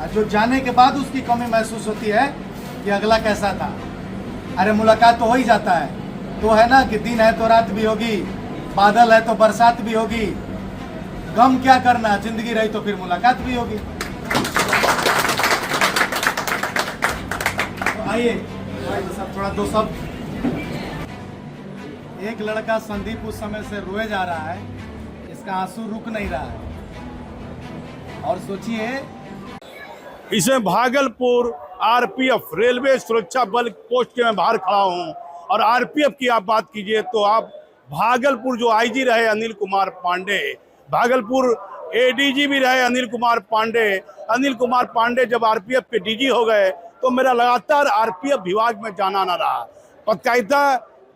जो जाने के बाद उसकी कमी महसूस होती है कि अगला कैसा था। अरे मुलाकात तो हो ही जाता है, तो है ना कि दिन है तो रात भी होगी, बादल है तो बरसात भी होगी, गम क्या करना, जिंदगी रही तो फिर मुलाकात भी होगी। तो आइए सब थोड़ा दो सब। एक लड़का संदीप उस समय से रोए जा रहा है, इसका आंसू रुक नहीं रहा है। और सोचिए, इसमें भागलपुर आरपीएफ रेलवे सुरक्षा बल पोस्ट के मैं बाहर खड़ा हूं, और आरपीएफ की आप बात कीजिए तो आप भागलपुर जो आईजी रहे अनिल कुमार पांडे, भागलपुर एडीजी भी रहे अनिल कुमार पांडे। अनिल कुमार पांडे जब आरपीएफ के डीजी हो गए तो मेरा लगातार आरपीएफ विभाग में जाना ना रहा। पत्रकारिता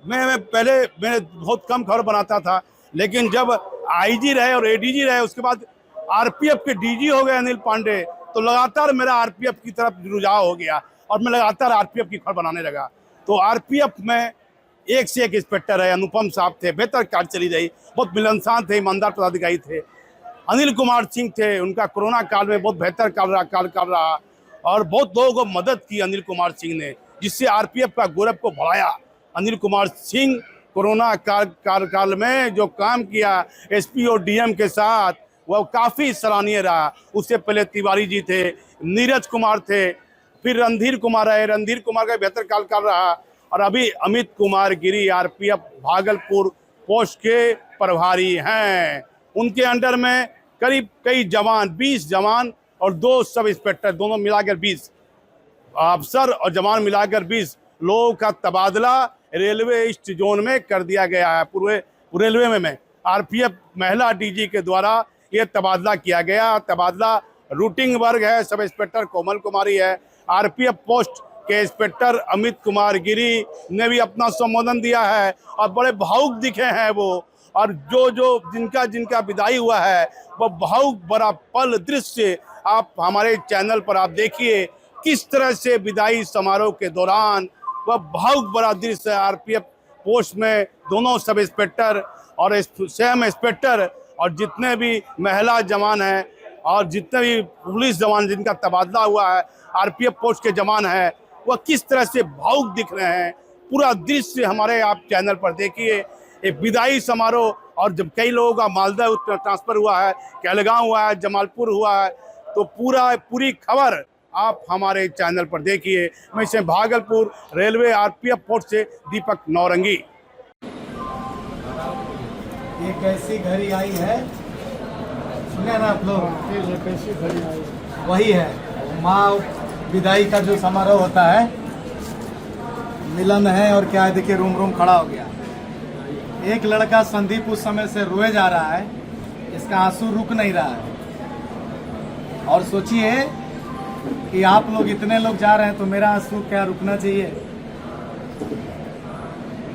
में मैं बहुत कम खबर बनाता था, लेकिन जब आईजी रहे और एडीजी रहे, उसके बाद आरपीएफ के डीजी हो गए अनिल पांडे, तो लगातार मेरा आरपीएफ की तरफ रुझाव हो गया और मैं लगातार आरपीएफ की खबर बनाने लगा। तो आरपीएफ में एक से एक इंस्पेक्टर है, अनुपम साहब थे, बेहतर कार्य चली रही, बहुत मिलनसार थे, ईमानदार पदाधिकारी थे। अनिल कुमार सिंह थे, उनका कोरोना काल में बहुत बेहतर कार्य रहा और बहुत लोगों को मदद की अनिल कुमार सिंह ने, जिससे आरपीएफ का गौरव को बढ़ाया। अनिल कुमार सिंह कोरोना काल में जो काम किया एसपी और डीएम के साथ, वह काफ़ी सराहनीय रहा। उससे पहले तिवारी जी थे, नीरज कुमार थे, फिर रणधीर कुमार आए, रणधीर कुमार का बेहतर काल रहा, और अभी अमित कुमार गिरी आरपीएफ भागलपुर पोस्ट के प्रभारी हैं। उनके अंडर में करीब कई जवान, 20 जवान और 2 सब इंस्पेक्टर, दोनों मिलाकर 20 अफसर और जवान मिलाकर 20 लोगों का तबादला रेलवे ईस्ट जोन में कर दिया गया है। पूरे रेलवे में आरपीएफ महिला डीजी के द्वारा ये तबादला किया गया। तबादला रूटिंग वर्ग है, सब इंस्पेक्टर कोमल कुमारी है। आरपीएफ पोस्ट के इंस्पेक्टर अमित कुमार गिरी ने भी अपना संबोधन दिया है और बड़े भावुक दिखे हैं वो, और जो जिनका विदाई हुआ है वह भावुक बड़ा पल दृश्य आप हमारे चैनल पर आप देखिए, किस तरह से विदाई समारोह के दौरान वह भावुक बड़ा दृश्य। आरपीएफ पोस्ट में दोनों सब इंस्पेक्टर और स्वयं इंस्पेक्टर और जितने भी महिला जवान हैं और जितने भी पुलिस जवान जिनका तबादला हुआ है, आरपीएफ पोस्ट के जवान हैं, वह किस तरह से भावुक दिख रहे हैं। पूरा दृश्य हमारे आप चैनल पर देखिए। एक विदाई समारोह, और जब कई लोगों का मालदा ट्रांसफ़र हुआ है, कहलगांव हुआ है, जमालपुर हुआ है, तो पूरी खबर आप हमारे चैनल पर देखिए। मैं इसे भागलपुर रेलवे आरपीएफ पोस्ट से दीपक नौरंगी। एक ऐसी घड़ी आई है, सुने ना आप लोग, कैसी घड़ी आई, वही है माँ विदाई का जो समारोह होता है, मिलन है। और क्या है, देखिए रूम खड़ा हो गया। एक लड़का संदीप उस समय से रोए जा रहा है, इसका आंसू रुक नहीं रहा है। और सोचिए कि आप लोग इतने लोग जा रहे हैं तो मेरा आंसू क्या रुकना चाहिए।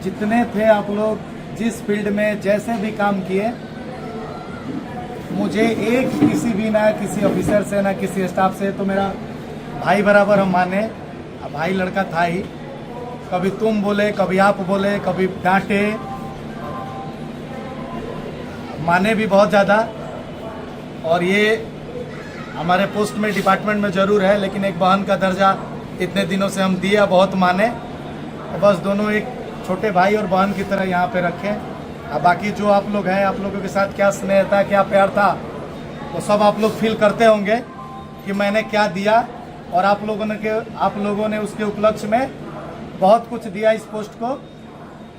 जितने थे आप लोग, जिस फील्ड में जैसे भी काम किए, मुझे एक किसी भी ना किसी ऑफिसर से ना किसी स्टाफ से, तो मेरा भाई बराबर हम माने। अब भाई लड़का था ही, कभी तुम बोले, कभी आप बोले, कभी डांटे, माने भी बहुत ज़्यादा। और ये हमारे पोस्ट में डिपार्टमेंट में ज़रूर है, लेकिन एक बहन का दर्जा इतने दिनों से हम दिया, बहुत माने। तो बस दोनों एक छोटे भाई और बहन की तरह यहाँ पे रखें। अब बाकी जो आप लोग हैं, आप लोगों के साथ क्या स्नेह था, क्या प्यार था, तो सब आप लोग फील करते होंगे कि मैंने क्या दिया। और आप लोगों ने उसके उपलक्ष्य में बहुत कुछ दिया इस पोस्ट को,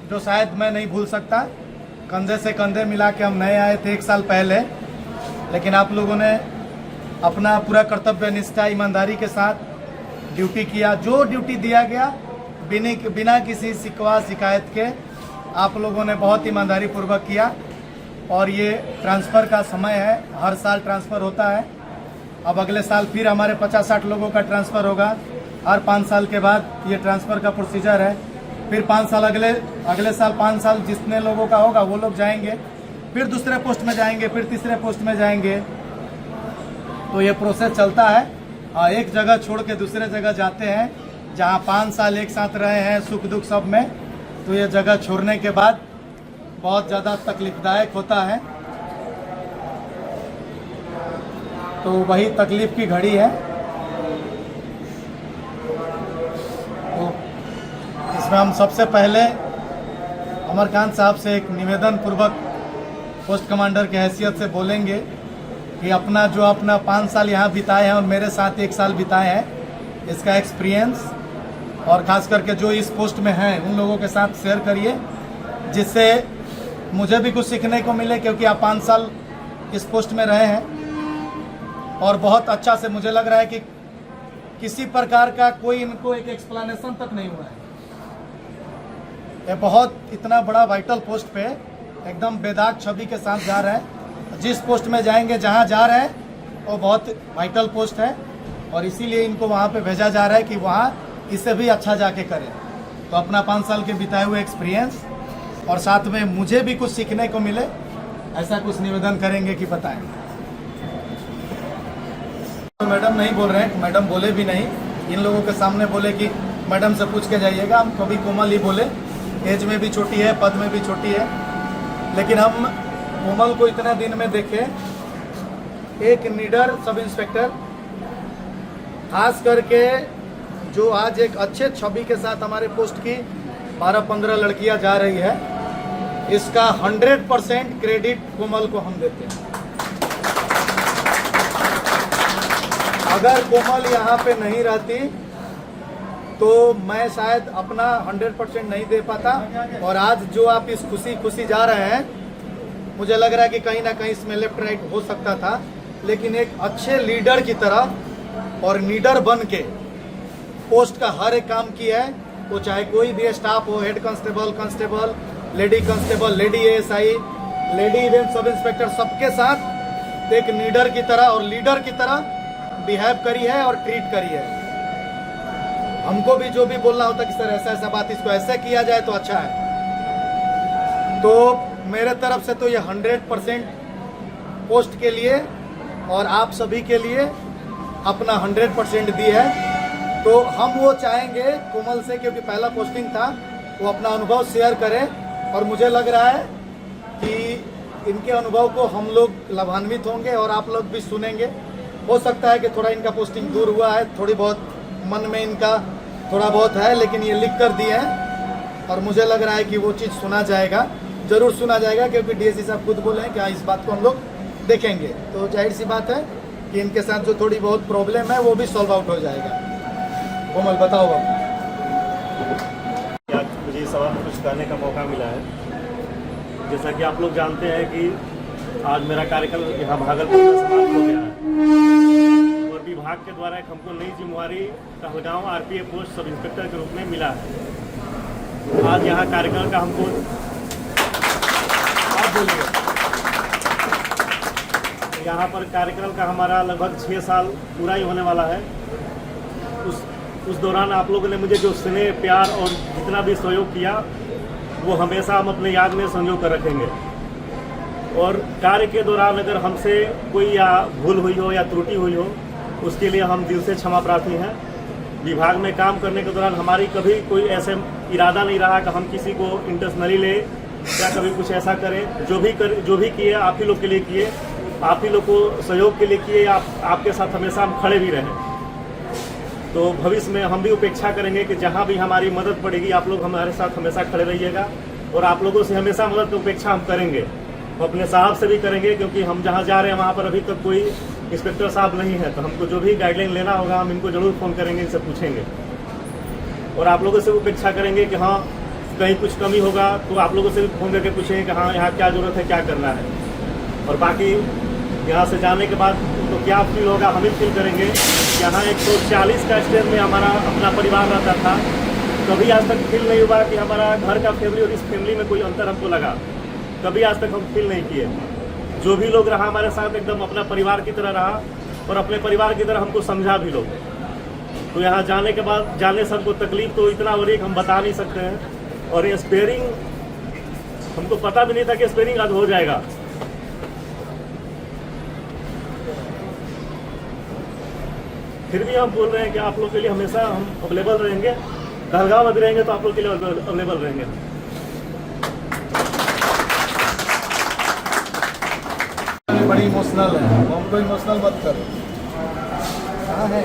जो शायद मैं नहीं भूल सकता। कंधे से कंधे मिला के हम नए आए थे 1 साल पहले, लेकिन आप लोगों ने अपना पूरा कर्तव्य निष्ठा ईमानदारी के साथ ड्यूटी किया। जो ड्यूटी दिया गया बिना किसी शिकवा शिकायत के आप लोगों ने बहुत ईमानदारी पूर्वक किया। और ये ट्रांसफ़र का समय है, हर साल ट्रांसफ़र होता है। अब अगले साल फिर हमारे 50-60 लोगों का ट्रांसफ़र होगा। हर 5 साल के बाद ये ट्रांसफ़र का प्रोसीजर है। फिर 5 साल अगले साल 5 साल जितने लोगों का होगा वो लोग जाएंगे, फिर दूसरे पोस्ट में जाएंगे, फिर तीसरे पोस्ट में जाएंगे। तो ये प्रोसेस चलता है। एक जगह छोड़ के दूसरे जगह जाते हैं, जहाँ 5 साल एक साथ रहे हैं सुख दुख सब में, तो ये जगह छोड़ने के बाद बहुत ज़्यादा तकलीफदायक होता है। तो वही तकलीफ़ की घड़ी है। इसमें हम सबसे पहले अमरकांत साहब से एक निवेदन पूर्वक पोस्ट कमांडर की हैसियत से बोलेंगे कि अपना 5 साल यहाँ बिताए हैं और मेरे साथ 1 साल बिताए हैं, इसका एक्सपीरियंस और ख़ास करके जो इस पोस्ट में हैं उन लोगों के साथ शेयर करिए, जिससे मुझे भी कुछ सीखने को मिले, क्योंकि आप 5 साल इस पोस्ट में रहे हैं और बहुत अच्छा से मुझे लग रहा है कि किसी प्रकार का कोई इनको एक एक्सप्लेनेशन तक नहीं हुआ है। ये बहुत इतना बड़ा वाइटल पोस्ट पे एकदम बेदाग छवि के साथ जा रहे हैं। जिस पोस्ट में जाएंगे, जहां जा रहे हैं, वो बहुत वाइटल पोस्ट है और इसीलिए इनको वहां पे भेजा जा रहा है कि वहां इससे भी अच्छा जाके करें। तो अपना 5 साल के बिताए हुए एक्सपीरियंस और साथ में मुझे भी कुछ सीखने को मिले, ऐसा कुछ निवेदन करेंगे कि बताएं। तो मैडम नहीं बोल रहे हैं, मैडम बोले भी नहीं, इन लोगों के सामने बोले कि मैडम से पूछ के जाइएगा। हम कभी कोमल ही बोले, एज में भी छोटी है, पद में भी छोटी है, लेकिन हम कोमल को इतने दिन में देखे एक निडर सब इंस्पेक्टर, खास करके जो आज एक अच्छे छवि के साथ हमारे पोस्ट की 12-15 लड़कियां जा रही है, इसका 100% क्रेडिट कोमल को हम देते हैं। अगर कोमल यहाँ पे नहीं रहती तो मैं शायद अपना 100% नहीं दे पाता। और आज जो आप इस खुशी जा रहे हैं, मुझे लग रहा है कि कहीं ना कहीं इसमें लेफ्ट राइट हो सकता था, लेकिन एक अच्छे लीडर की तरह और लीडर बन के पोस्ट का हर एक काम किया है। वो चाहे कोई भी स्टाफ हो, head constable, lady constable, lady ASI, lady event sub inspector, सबके साथ एक लीडर की तरह और लीडर की तरह बिहेव करी है और ट्रीट करी है। हमको भी जो भी बोलना होता कि सर ऐसा बात, इसको ऐसे किया जाए तो अच्छा है। तो मेरे तरफ से तो ये 100% पोस्ट के लिए और आप सभी के लिए अपना 100% दी है। तो हम वो चाहेंगे कोमल से, क्योंकि पहला पोस्टिंग था, वो अपना अनुभव शेयर करें और मुझे लग रहा है कि इनके अनुभव को हम लोग लाभान्वित होंगे और आप लोग भी सुनेंगे। हो सकता है कि थोड़ा इनका पोस्टिंग दूर हुआ है, थोड़ी बहुत मन में इनका थोड़ा बहुत है, लेकिन ये लिख कर दिए हैं और मुझे लग रहा है कि वो चीज़ सुना जाएगा, ज़रूर सुना जाएगा, क्योंकि डीएससी साहब खुद बोले हैं कि हाँ इस बात को हम लोग देखेंगे। तो जाहिर सी बात है कि इनके साथ जो थोड़ी बहुत प्रॉब्लम है वो भी सॉल्व आउट हो जाएगा। कोमल बताओ बाबू। आज मुझे इस सवाल में कुछ कहने का मौका मिला है। जैसा कि आप लोग जानते हैं कि आज मेरा कार्यकाल यहाँ भागलपुर में समाप्त हो गया है और विभाग के द्वारा एक हमको नई जिम्मेवारी Kahalgaon RPF post sub inspector के रूप में मिला है। आज यहाँ कार्यकाल का हमको यहाँ पर कार्यकाल का हमारा लगभग 6 साल पूरा ही होने वाला है। उस दौरान आप लोगों ने मुझे जो स्नेह, प्यार और जितना भी सहयोग किया, वो हमेशा हम अपने याद में संजो कर रखेंगे। और कार्य के दौरान अगर हमसे कोई या भूल हुई हो या त्रुटि हुई हो, उसके लिए हम दिल से क्षमा प्रार्थी हैं। विभाग में काम करने के दौरान हमारी कभी कोई ऐसे इरादा नहीं रहा कि हम किसी को इंटेंशनली ले या कभी कुछ ऐसा करें। जो भी किए आप ही लोग के लिए किए, आप ही लोग को सहयोग के लिए किए, आपके साथ हमेशा हम खड़े भी रहें। तो भविष्य में हम भी उपेक्षा करेंगे कि जहाँ भी हमारी मदद पड़ेगी, आप लोग हमारे साथ हमेशा खड़े रहिएगा और आप लोगों से हमेशा मदद की उपेक्षा हम करेंगे। अपने साहब से भी करेंगे, क्योंकि हम जहाँ जा रहे हैं वहाँ पर अभी तक कोई इंस्पेक्टर साहब नहीं है, तो हमको जो भी गाइडलाइन लेना होगा हम इनको जरूर फ़ोन करेंगे, इनसे पूछेंगे। और आप लोगों से उपेक्षा करेंगे कि हाँ कहीं कुछ कमी होगा तो आप लोगों से भी फ़ोन करके पूछेंगे कि हाँ यहाँ क्या ज़रूरत है, क्या करना है। और बाकी यहाँ से जाने के बाद तो क्या फील होगा, हम ही फील करेंगे। यहाँ 140 का स्टेज में हमारा अपना परिवार रहता था, कभी आज तक फील नहीं हुआ कि हमारा घर का फैमिली और इस फैमिली में कोई अंतर हमको लगा, कभी आज तक हम फील नहीं किए। जो भी लोग रहा हमारे साथ एकदम अपना परिवार की तरह रहा और अपने परिवार की तरह हमको समझा भी लोग। तो यहाँ जाने के बाद, जाने से हमको तकलीफ तो इतना हो रही कि हम बता नहीं सकते हैं। और ये स्पेयरिंग हमको पता भी नहीं था कि स्पेयरिंग आज हो जाएगा। फिर भी हम बोल रहे हैं कि आप लोग के लिए हमेशा हम अवेलेबल रहेंगे, कहलगांव में भी रहेंगे तो आप लोग के लिए अवेलेबल रहेंगे। बड़ी इमोशनल है, हमको इमोशनल मत करो। कहाँ है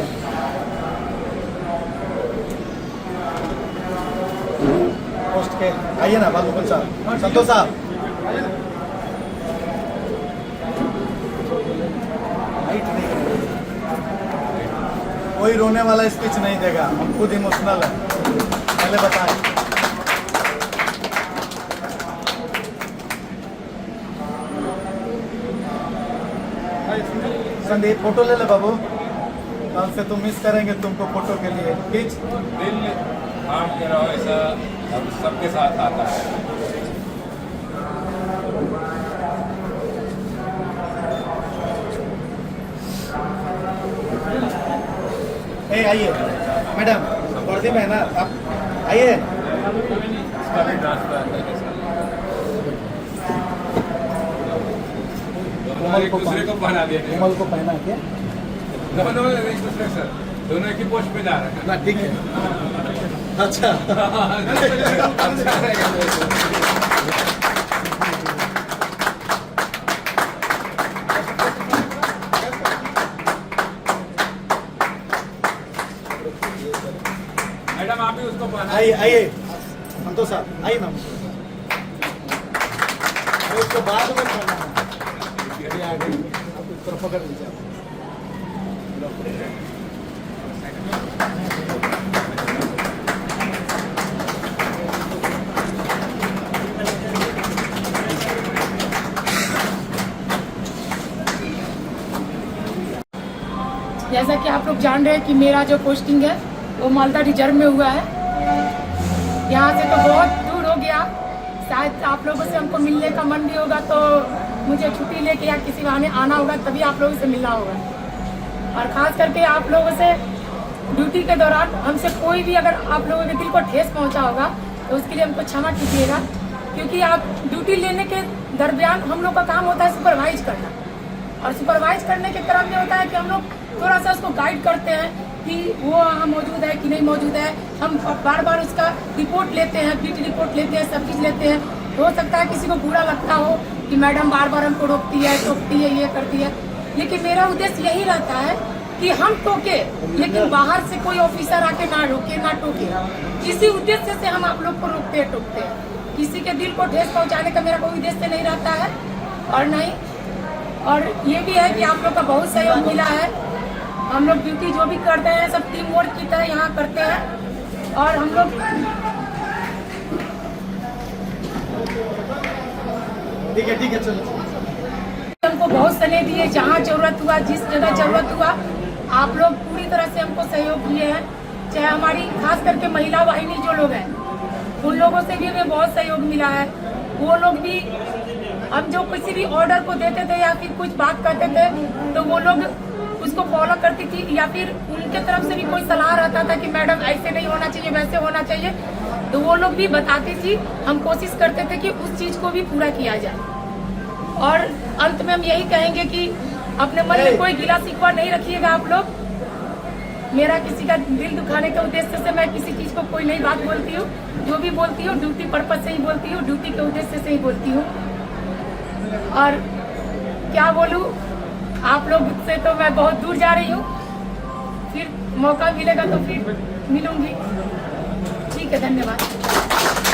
ओके आइए ना बाबू साहब, संतोष साहब कोई रोने वाला स्पीच नहीं देगा, हम खुद इमोशनल है, पहले बताएं। संदीप फोटो ले ले बाबू, कल से तुम मिस करेंगे तुमको फोटो के लिए। खींच। दिल हाँ के रहो, ऐसा अब सबके साथ आता है। ए आइए मैडम, वर्दी में है ना आप, आइए। इसका भी ट्रांसफर है कोमल एक दूसरे को पहना दिया। कोमल को पहना क्या? दोनों एक दूसरे सर दोनों एक ही पोस्ट पे जा रहे हैं ना ठीक है। अच्छा अच्छा रहेगा। मैडम आप भी उसको पहना आइए आइए संतोष साहब आइए ना, उसको बाद में पहना है। ये आ गई, आप इस तरफ पकड़ लीजिए। जैसा कि आप लोग जान रहे हैं कि मेरा जो पोस्टिंग है वो मालदा रिजर्व में हुआ है। यहाँ से तो बहुत दूर हो गया, शायद आप लोगों से हमको मिलने का मन भी होगा तो मुझे छुट्टी लेके या किसी बहाने आना होगा, तभी आप लोगों से मिलना होगा। और ख़ास करके आप लोगों से ड्यूटी के दौरान हमसे कोई भी अगर आप लोगों के दिल को ठेस पहुँचा होगा तो उसके लिए हमको क्षमा कीजिएगा, क्योंकि आप ड्यूटी लेने के दरमियान हम लोग का काम होता है सुपरवाइज करना, और सुपरवाइज करने के क्रम में होता है कि हम लोग थोड़ा सा उसको गाइड करते हैं कि वो वहाँ मौजूद है कि नहीं मौजूद है। हम बार बार उसका रिपोर्ट लेते हैं, बीट रिपोर्ट लेते हैं, सब चीज़ लेते हैं। हो सकता है किसी को बुरा लगता हो कि मैडम बार बार हमको रोकती है, टोकती है, ये करती है, लेकिन मेरा उद्देश्य यही रहता है कि हम टोके लेकिन बाहर से कोई ऑफिसर आके ना रोके ना टोके। किसी उद्देश्य से हम आप लोग को रोकते हैं टोकते हैं, किसी के दिल को ठेस पहुँचाने का मेरा कोई उद्देश्य नहीं रहता है। और नहीं, और ये भी है कि आप लोग का बहुत सहयोग मिला है। हम लोग ड्यूटी जो भी करते हैं सब टीम वर्क की तरह यहाँ करते हैं, और हम लोग ठीक है चलो। हमको बहुत स्नेह दिए, जहाँ जरूरत हुआ, जिस जगह जरूरत हुआ आप लोग पूरी तरह से हमको सहयोग दिए हैं। चाहे हमारी खास करके महिला वाहिनी जो लोग हैं उन लोगों से भी हमें बहुत सहयोग मिला है। वो लोग भी हम जो किसी भी ऑर्डर को देते थे या फिर कुछ बात करते थे तो वो लोग उसको फॉलो करती थी, या फिर उनके तरफ से भी कोई सलाह रहता था कि मैडम ऐसे नहीं होना चाहिए, वैसे होना चाहिए, तो वो लोग भी बताती थी। हम कोशिश करते थे कि उस चीज़ को भी पूरा किया जाए। और अंत में हम यही कहेंगे कि अपने मन में कोई गिला शिकवा नहीं रखिएगा आप लोग। मेरा किसी का दिल दुखाने के उद्देश्य से मैं किसी चीज़ को कोई नई बात बोलती हूँ, जो भी बोलती हूँ ड्यूटी पर्पज से ही बोलती हूँ, ड्यूटी के उद्देश्य से ही बोलती हूँ। और क्या बोलूँ, आप लोग से तो मैं बहुत दूर जा रही हूँ, फिर मौका मिलेगा तो फिर मिलूंगी। ठीक है, धन्यवाद।